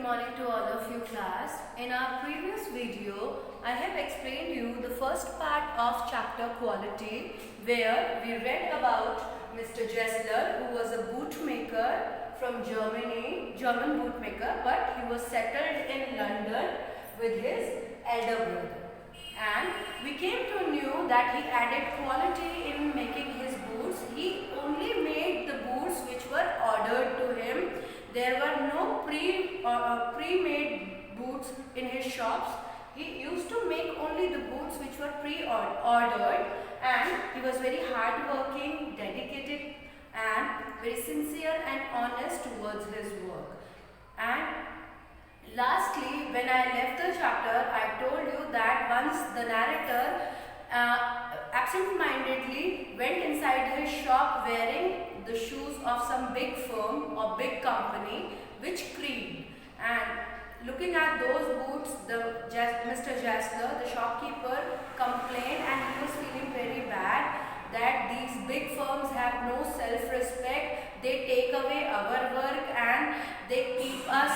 morning to all of you class. In our previous video, I have explained you the first part of chapter quality where we read about Mr. Jessler, who was a bootmaker from Germany, German bootmaker, but he was settled in London with his elder brother. And we came to know that he added quality in making his boots. He only made the boots which were ordered to him. There were no pre-made boots in his shops. He used to make only the boots which were pre-ordered, and he was very hard-working, dedicated and very sincere and honest towards his work. And lastly, when I left the chapter, I told you that once the narrator absent-mindedly went inside his shop wearing the shoes of some big firm or big company which creaked, and looking at those boots, Mr. Jessler, the shopkeeper, complained, and he was feeling very bad that these big firms have no self-respect. They take away our work and they keep us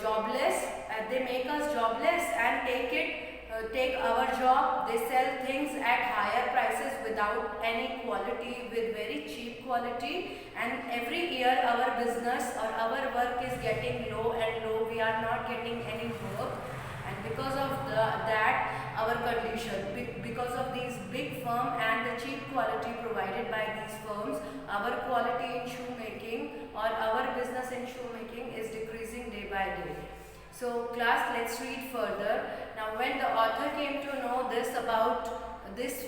jobless. They make us jobless and take our job. They sell things at higher prices without any quality, with very cheap quality, and every year our business or our work is getting low and low. We are not getting any work, and because of that our condition, because of these big firm and the cheap quality provided by these firms, our quality in shoemaking or our business in shoemaking is decreasing day by day. So class, let's read further. Now when the author came to know this about this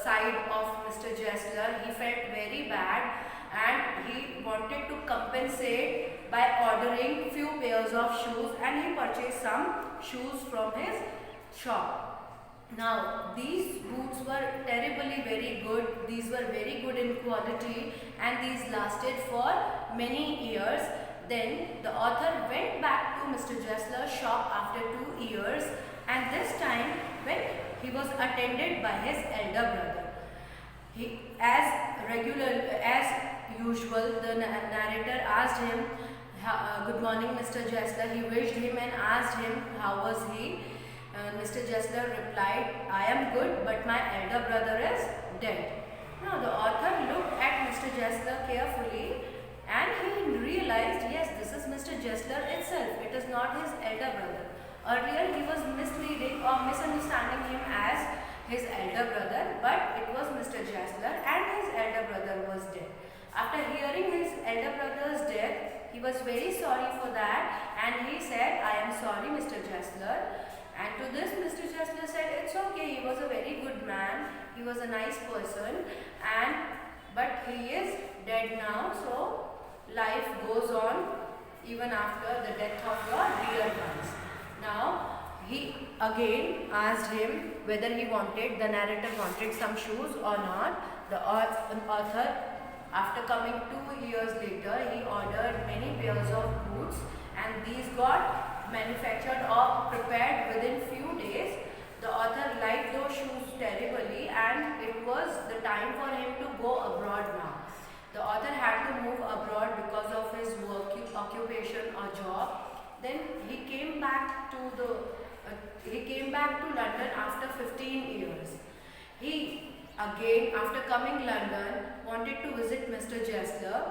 side of Mr. Jessler, he felt very bad and he wanted to compensate by ordering few pairs of shoes, and he purchased some shoes from his shop. Now these boots were terribly very good. These were very good in quality and these lasted for many years. Then the author went back to Mr. Jessler's shop after 2 years, and this time when he was attended by his elder brother. As usual, the narrator asked him, "Good morning, Mr. Jessler." He wished him and asked him how was he. Mr. Jessler replied, "I am good, but my elder brother is dead." Now the author looked at Mr. Jessler carefully and he realized, yes, this is Mr. Jessler itself. It is not his elder brother. Earlier he was misleading or misunderstanding him as his elder brother, but it was Mr. Jessler and his elder brother was dead. After hearing his elder brother's death, he was very sorry for that and he said, "I am sorry, Mr. Jessler." And to this Mr. Jessler said, "It's okay, he was a very good man, he was a nice person, but he is dead now, so life goes on even after the death of your dear ones." Now he again asked him whether the narrator wanted some shoes or not. The author, after coming 2 years later, he ordered many pairs of boots and these got manufactured or prepared within few days. The author liked those shoes terribly and it was the time for him to go abroad now. The author had to move abroad because of his work, occupation or job. Then he came back to London after 15 years. He again, after coming London, wanted to visit Mr. Jessler,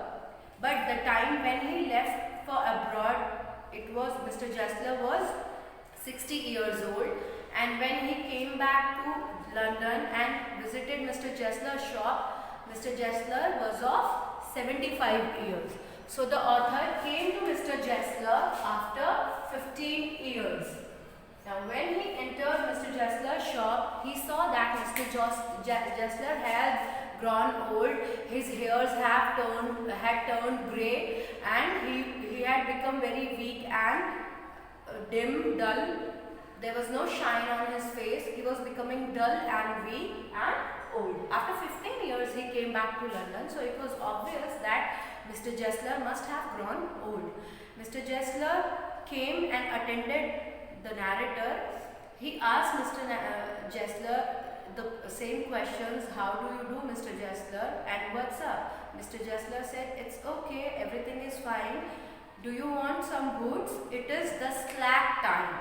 but the time when he left for abroad, Mr. Jessler was 60 years old, and when he came back to London and visited Mr. Jessler's shop, Mr. Jessler was of 75 years. So the author came to Mr. Jessler after 15 years. Now when he entered Mr. Jessler's shop, he saw that Mr. Jessler had grown old, his hairs had turned grey, and he had become very weak and dim, dull. There was no shine on his face. He was becoming dull and weak and old. After 15 years he came back to London, so it was obvious that Mr. Jessler must have grown old. Mr. Jessler came and attended the narrator. He asked Mr. Jessler the same questions. "How do you do, Mr. Jessler, and what's up?" Mr. Jessler said, "It's okay, everything is fine. Do you want want some boots, it is the slack time.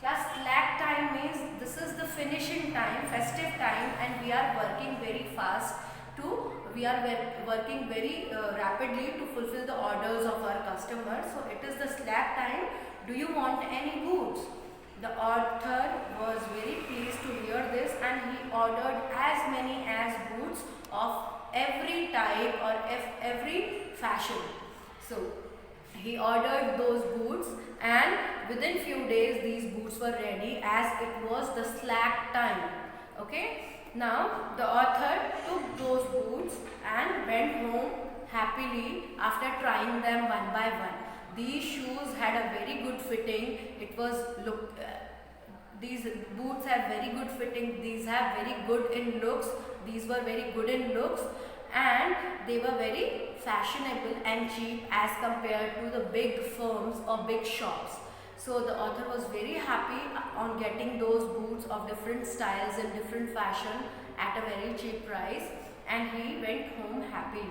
Class, slack time means this is the finishing time, festive time, and we are working very fast working very rapidly to fulfill the orders of our customers. So it is the slack time. Do you want any boots? The author was very pleased to hear this, and he ordered as many as boots of every type or every fashion. So he ordered those boots, and within few days these boots were ready, as it was the slack time. Okay. Now the author took those boots and went home happily after trying them one by one. These shoes had a very good fitting. These boots have very good fitting. These have very good in looks. These were very good in looks, and they were very fashionable and cheap as compared to the big firms or big shops. So the author was very happy on getting those boots of different styles and different fashion at a very cheap price, and he went home happy.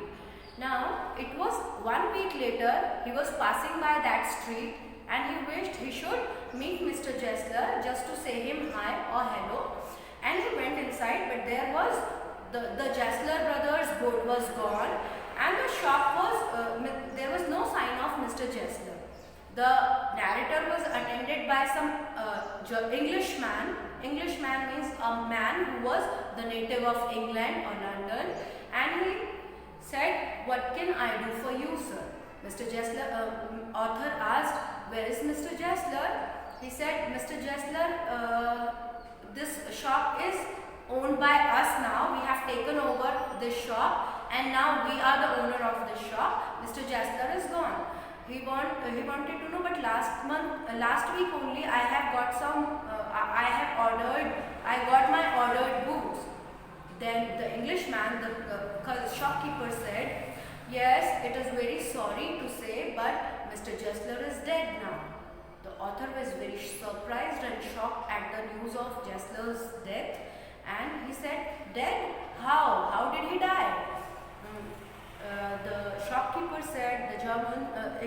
Now it was 1 week later, he was passing by that street, and he wished he should meet Mr. Jessler just to say him hi or hello. And he went inside, but there was the Jessler brothers boat was gone, and the shop was there was no sign of Mr. Jessler. The narrator was attended by some Englishman. Englishman means a man who was the native of England or London, and he said, "What can I do for you, sir?" Mr. Jessler, author asked, "Where is Mr. Jessler?" He said, "Mr. Jessler, this shop is owned by us now. We have taken over this shop, and now we are the owner of this shop. Mr. Jessler is gone." He wanted to know, but last week only I have got I got my ordered boots. Then the Englishman, the shopkeeper said, "Yes, it is very sorry to say, but Mr. Jessler is dead now." The author was very surprised and shocked at the news of Jessler's death, and he said, "Dead? How? How did he die?" The shopkeeper said,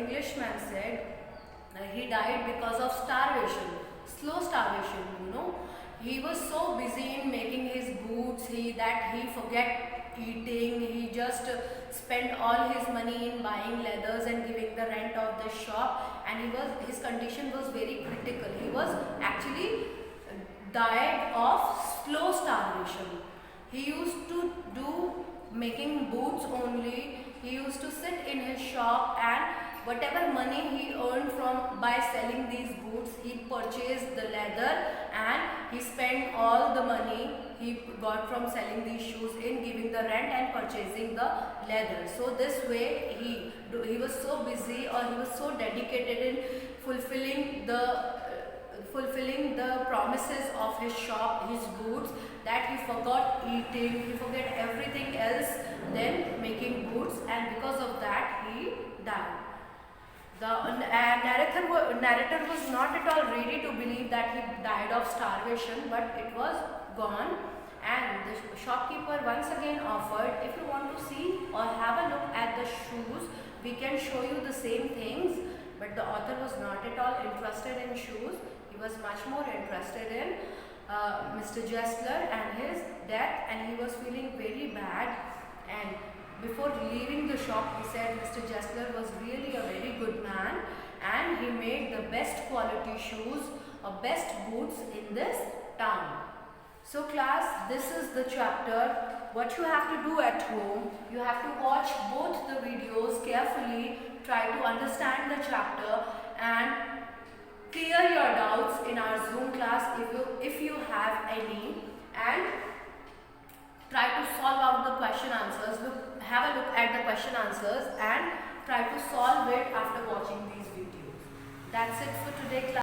Englishman said, he died because of starvation, slow starvation, you know. He was so busy in making his boots that he forget eating. He just spent all his money in buying leathers and giving the rent of the shop, and his condition was very critical. He was actually died of slow starvation. He used to do making boots only. He used to sit in his shop, and whatever money he earned by selling these boots, he purchased the leather, and he spent all the money he got from selling these shoes in giving the rent and purchasing the leather. So this way he was so busy, or he was so dedicated in fulfilling the promises of his shop, his boots, that he forgot eating, he forgot everything else than making boots, and because of that he died. The narrator was not at all ready to believe that he died of starvation, but it was gone, and the shopkeeper once again offered, "If you want to see or have a look at the shoes, we can show you the same things." But the author was not at all interested in shoes. He was much more interested in Mr. Jessler and his death, and he was feeling very bad. And before leaving the shop, he said Mr. Jessler was really a very good man, and he made the best quality shoes or best boots in this town. So class, this is the chapter. What you have to do at home, you have to watch both the videos carefully, try to understand the chapter, and clear your doubts in our Zoom class if you have any, and try to solve out the question answers. Have a look at the question answers and try to solve it after watching these videos. That's it for today, class.